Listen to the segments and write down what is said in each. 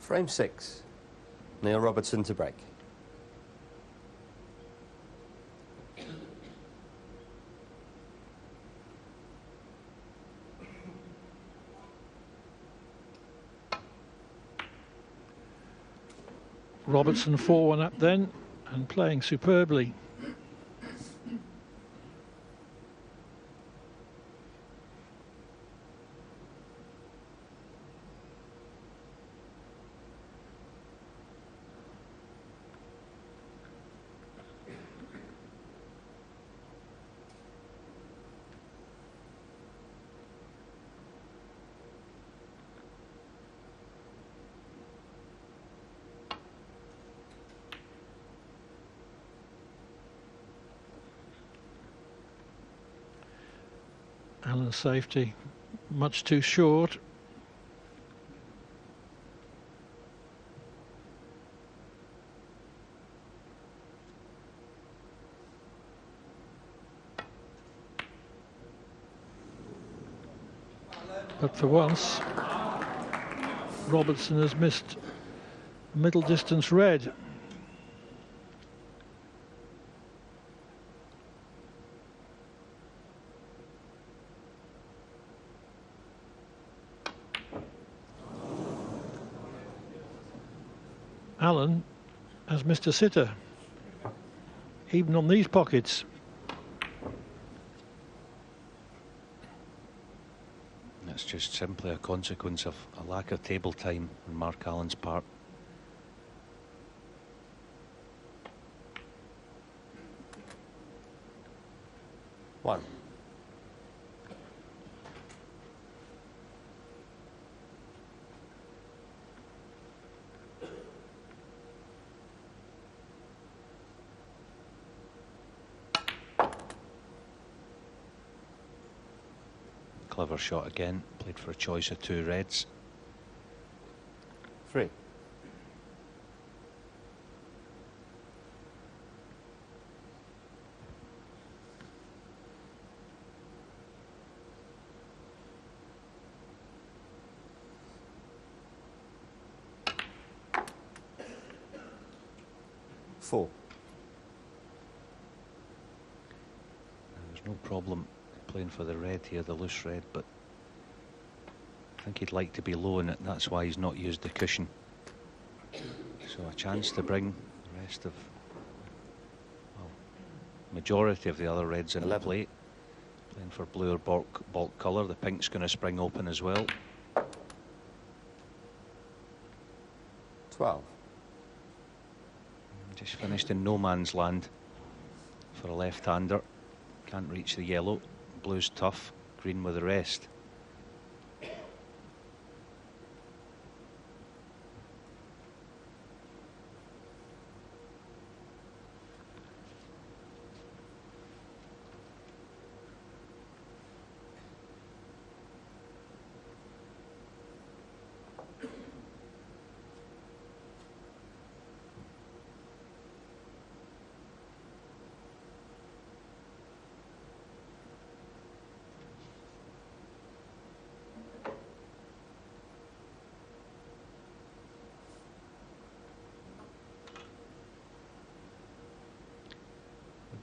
Frame 6. Neil Robertson to break. Robertson 4-1 up then and playing superbly. Allen's safety much too short. But for once, Robertson has missed middle distance red. Allen has missed a sitter, even on these pockets. That's just simply a consequence of a lack of table time on Mark Allen's part. One. Clever shot again, played for a choice of 2 reds. 3. Four. There's no problem playing for the red here, the loose red, but I think he'd like to be low in it. That's why he's not used the cushion. So a chance to bring the rest of, well, majority of the other reds in the play. Playing for blue or bulk colour. The pink's going to spring open as well. 12. Just finished in no man's land for a left-hander. Can't reach the yellow. Blue's tough, green with the rest.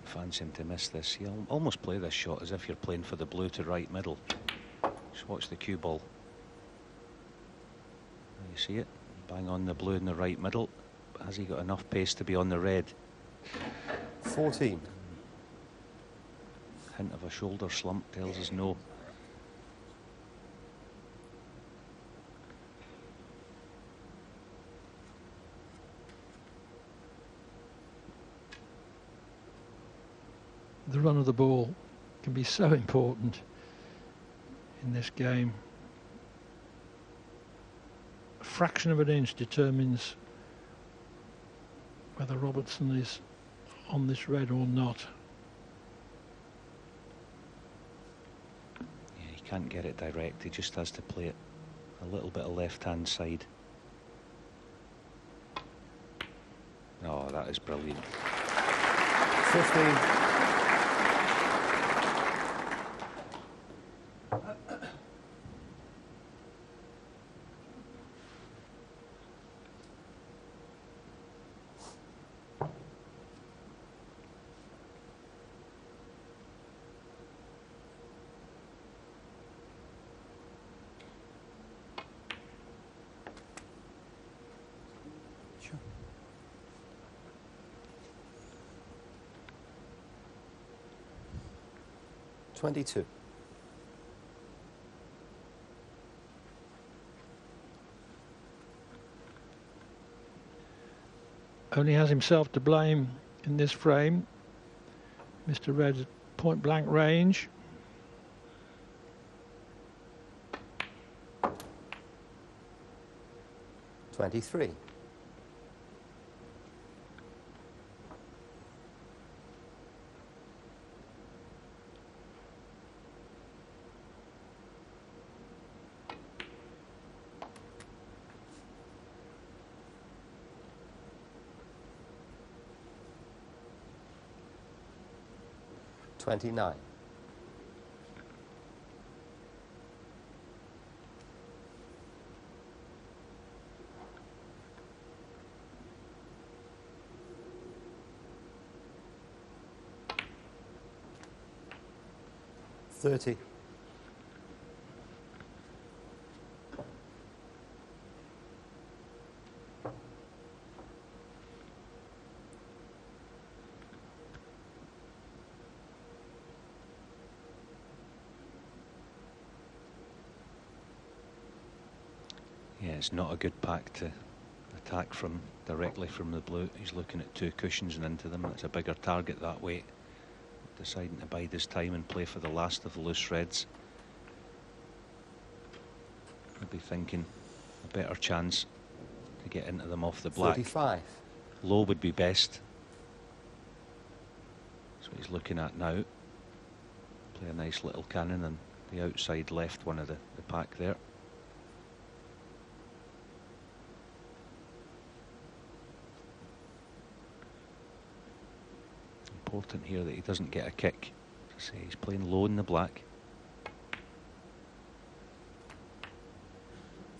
Fancy him to miss this. You'll almost play this shot as if you're playing for the blue to right middle. Just watch the cue ball. You see it? Bang on the blue in the right middle. But has he got enough pace to be on the red? 14. Hint of a shoulder slump tells us no. The run of the ball can be so important in this game. A fraction of an inch determines whether Robertson is on this red or not. Yeah, he can't get it direct. He just has to play it a little bit of left-hand side. Oh, that is brilliant. 15. 22. Only has himself to blame in this frame. Mr. Red's point blank range. $23. $29. $30. Yeah, it's not a good pack to attack from directly from the blue. He's looking at two cushions and into them. It's a bigger target that way. Deciding to bide his time and play for the last of the loose reds. He'll be thinking a better chance to get into them off the black. 45. Low would be best. That's what he's looking at now. Play a nice little cannon and the outside left one of the pack there. Important here that he doesn't get a kick. As I say, he's playing low in the black.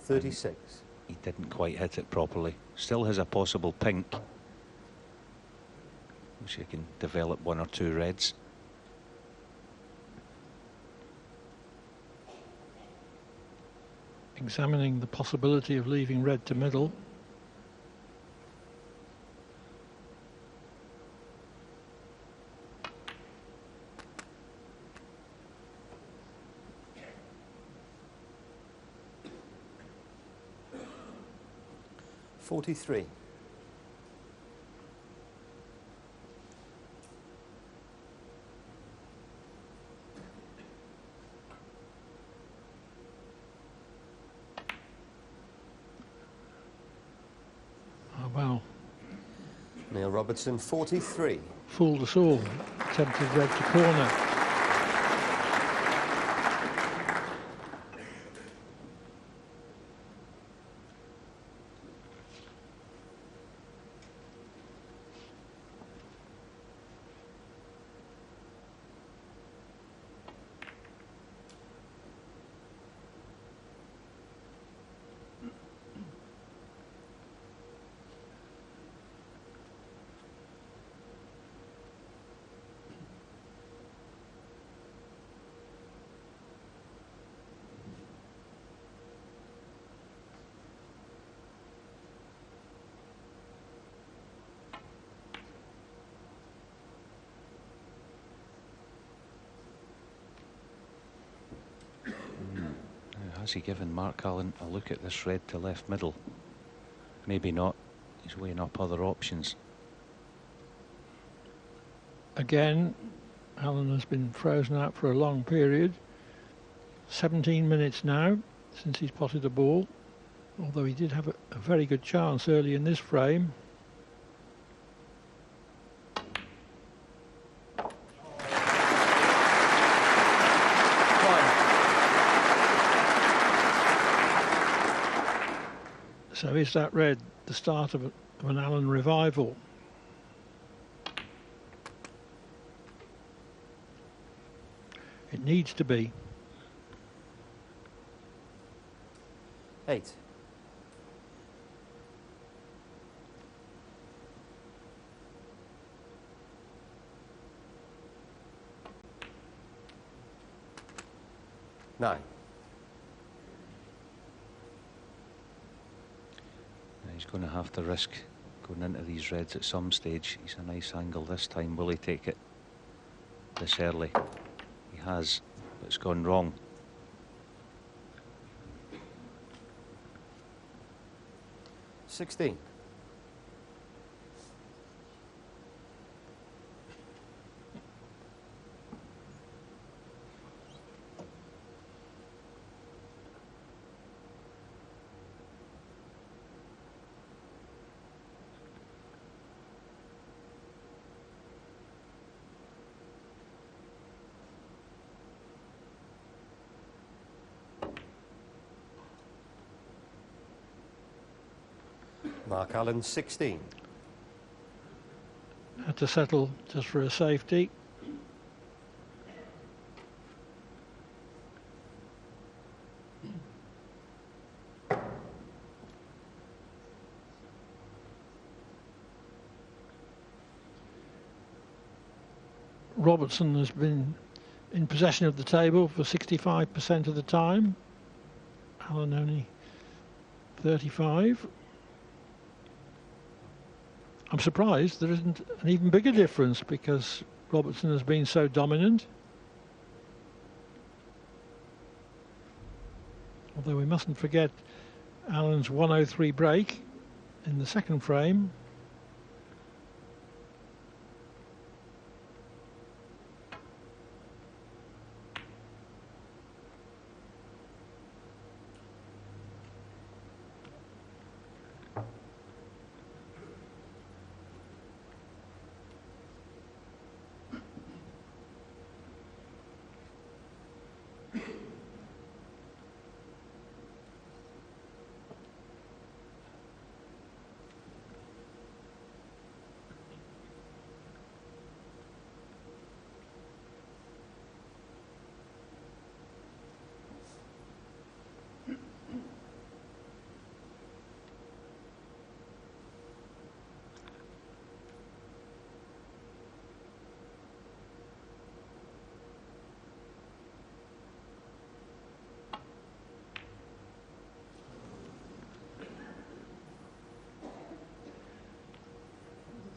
36. He didn't quite hit it properly. Still has a possible pink, which he can develop one or two reds. Examining the possibility of leaving red to middle. $43. Oh, well. Neil Robertson, 43. Fooled us all. Attempted red to corner. Has he given Mark Allen a look at this red to left middle? Maybe not. He's weighing up other options. Again, Allen has been frozen out for a long period. 17 minutes now since he's potted a ball, although he did have a very good chance early in this frame. So is that red the start of an Allen revival? It needs to be. 8. $9. He's going to have to risk going into these reds at some stage. He's a nice angle this time. Will he take it this early? He has, but it's gone wrong. Sixteen. Mark Allen, 16. Had to settle just for a safety. Robertson has been in possession of the table for 65% of the time. Allen only 35. I'm surprised there isn't an even bigger difference because Robertson has been so dominant. Although we mustn't forget Allen's 103 break in the second frame.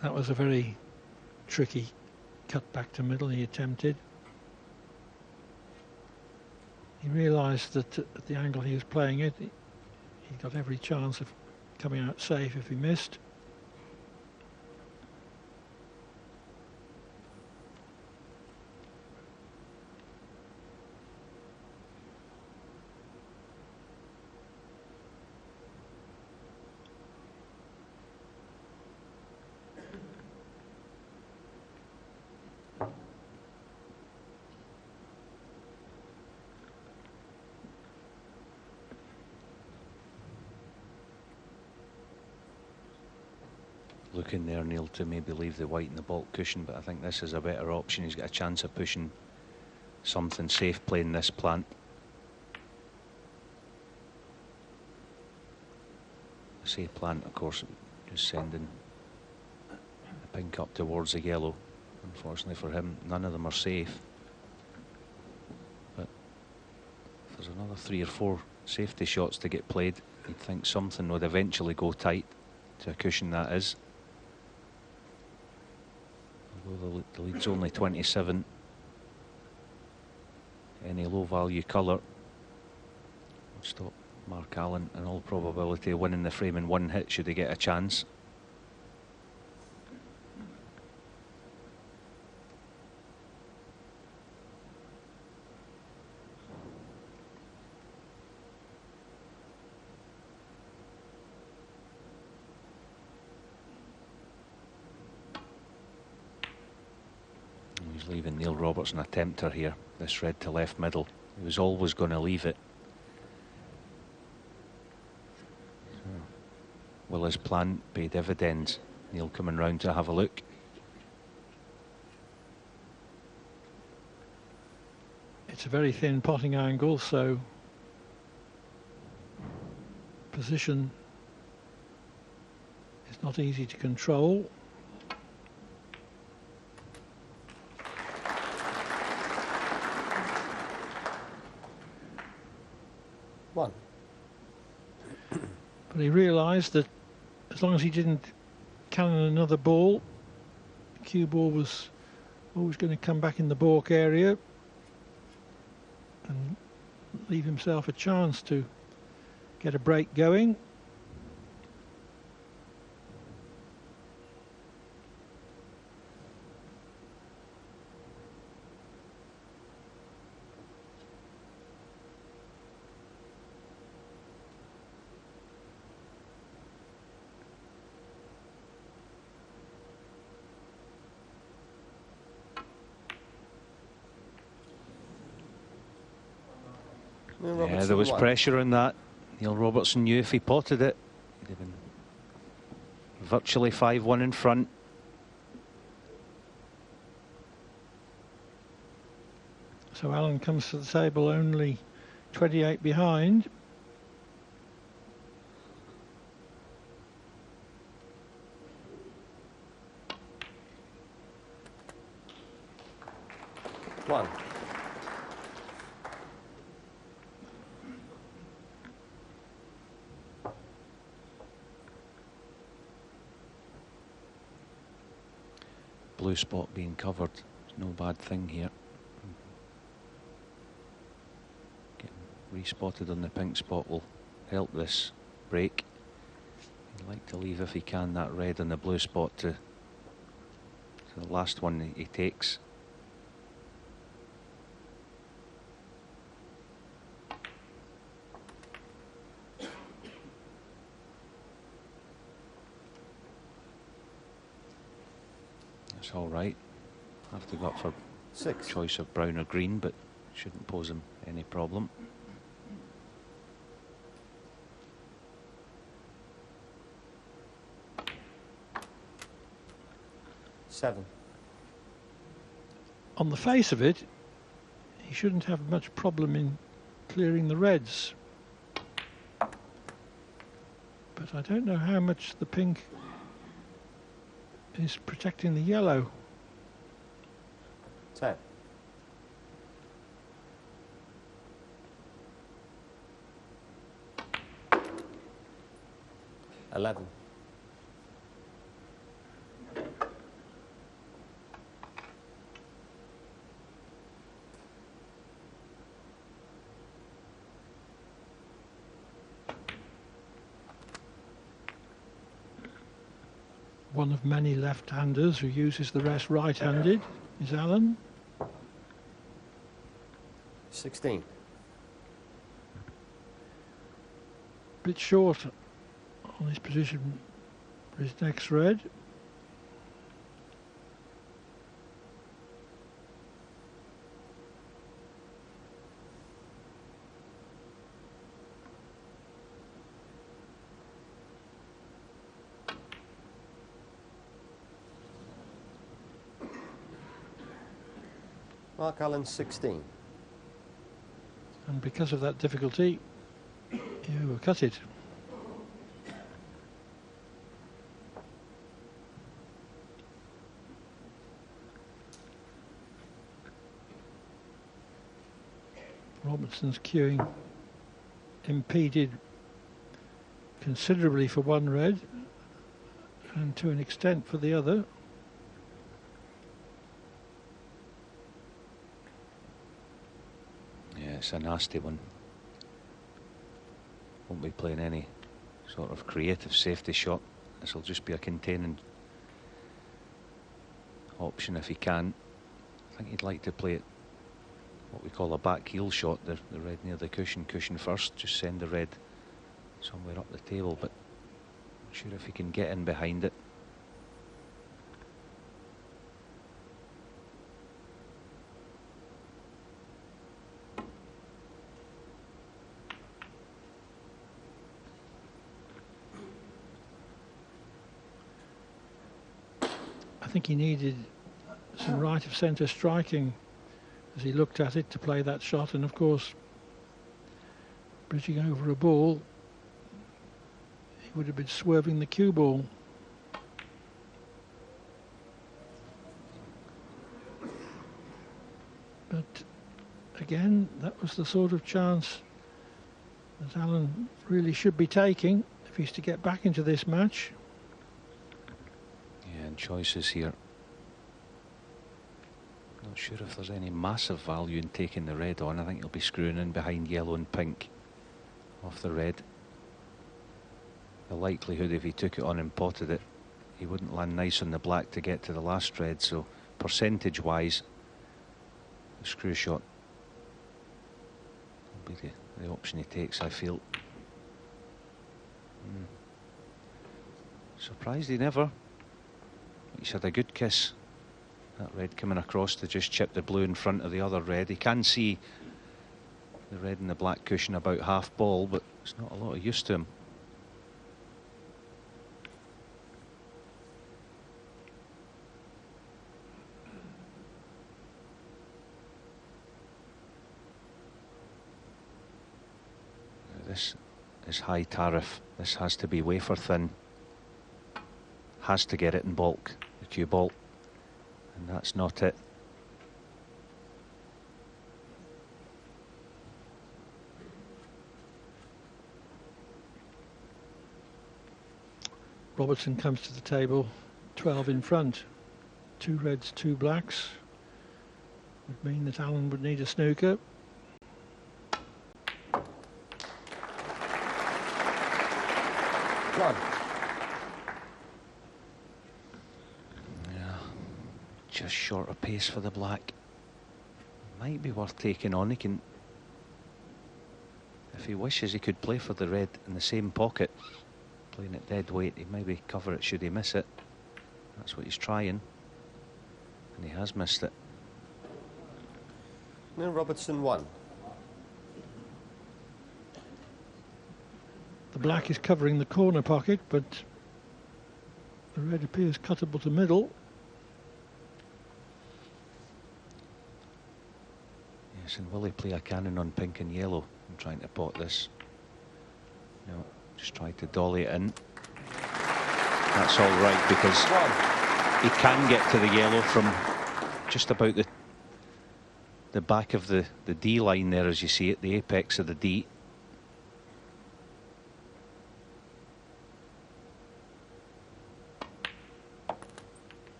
That was a very tricky cut back to middle he attempted. He realised that at the angle he was playing it, he got every chance of coming out safe if he missed. Looking there, Neil, to maybe leave the white in the baulk cushion, but I think this is a better option. He's got a chance of pushing something safe playing this plant. I say plant, of course, just sending the pink up towards the yellow. Unfortunately for him, none of them are safe. But if there's another 3 or 4 safety shots to get played, you'd think something would eventually go tight to a cushion, that is. Although the lead's only 27, any low value colour would stop Mark Allen in all probability winning the frame in one hit should he get a chance. Leaving Neil Robertson a tempter here, this red to left middle. He was always going to leave it. So, will his plan pay dividends? Neil coming round to have a look. It's a very thin potting angle, so position is not easy to control. But he realised that as long as he didn't cannon another ball, the cue ball was always going to come back in the baulk area. and leave himself a chance to get a break going. Yeah, there was pressure on that. Neil Robertson knew if he potted it, he'd have been virtually 5-1 in front. So Allen comes to the table only 28 behind. One. Blue spot being covered, no bad thing here. Getting respotted on the pink spot will help this break. He'd like to leave, if he can, that red on the blue spot to the last one he takes. That's all right. Have to go up for 6. Choice of brown or green, but shouldn't pose him any problem. Seven. On the face of it, he shouldn't have much problem in clearing the reds. But I don't know how much the pink is protecting the yellow. 10. $11. One of many left-handers who uses the rest right-handed is Allen. 16. Bit short on his position for his next red. Mark Allen 16. And because of that difficulty, you cut it. Robertson's queuing impeded considerably for one red and to an extent for the other. Yeah, it's a nasty one. Won't be playing any sort of creative safety shot. This will just be a containing option if he can. I think he'd like to play it what we call a back heel shot, the red near the cushion first, just send the red somewhere up the table, but not sure if he can get in behind it. I think he needed some right of centre striking as he looked at it to play that shot, and of course bridging over a ball, he would have been swerving the cue ball. But again, that was the sort of chance that Allen really should be taking if he's to get back into this match. Yeah, and choices here. Not Not sure if there's any massive value in taking the red on. I think he'll be screwing in behind yellow and pink off the red. The likelihood if he took it on and potted it, he wouldn't land nice on the black to get to the last red, so percentage wise the screw shot will be the option he takes, I feel. Surprised he never. He's had a good kiss. That red coming across to just chip the blue in front of the other red. He can see the red and the black cushion about half ball, but it's not a lot of use to him. This is high tariff. This has to be wafer thin. Has to get it in bulk, the cue ball. And that's not it. Robertson comes to the table 12 in front. 2 reds, 2 blacks. Would mean that Alan would need a snooker. One. Yeah, just short of pace for the black. Might be worth taking on. He can, if he wishes, he could play for the red in the same pocket. Playing it dead weight, he'd maybe cover it should he miss it. That's what he's trying, and he has missed it. No, Robertson 1. The black is covering the corner pocket, but the red appears cuttable to middle. Yes, and will he play a cannon on pink and yellow? I'm trying to pot this. No, just try to dolly it in. That's all right, because he can get to the yellow from just about the back of the D line there, as you see it, the apex of the D.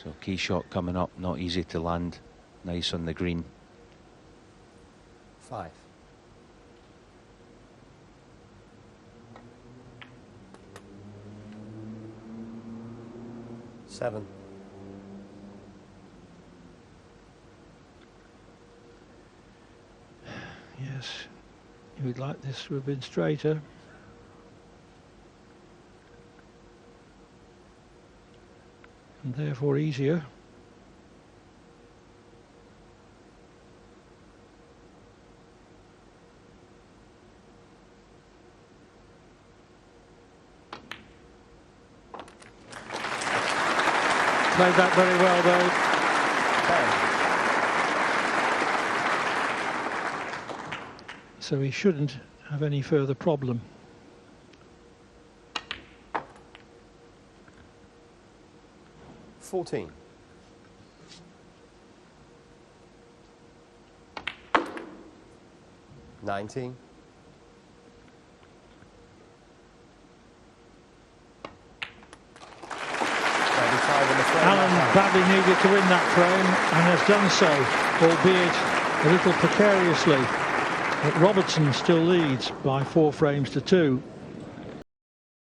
So key shot coming up, not easy to land nice on the green. 5. Seven. Yes, you would like this to have been straighter. And therefore easier. Played that very well though. So he shouldn't have any further problem. $14. $19. Alan badly needed to win that frame and has done so, albeit a little precariously. But Robertson still leads by 4 frames to 2.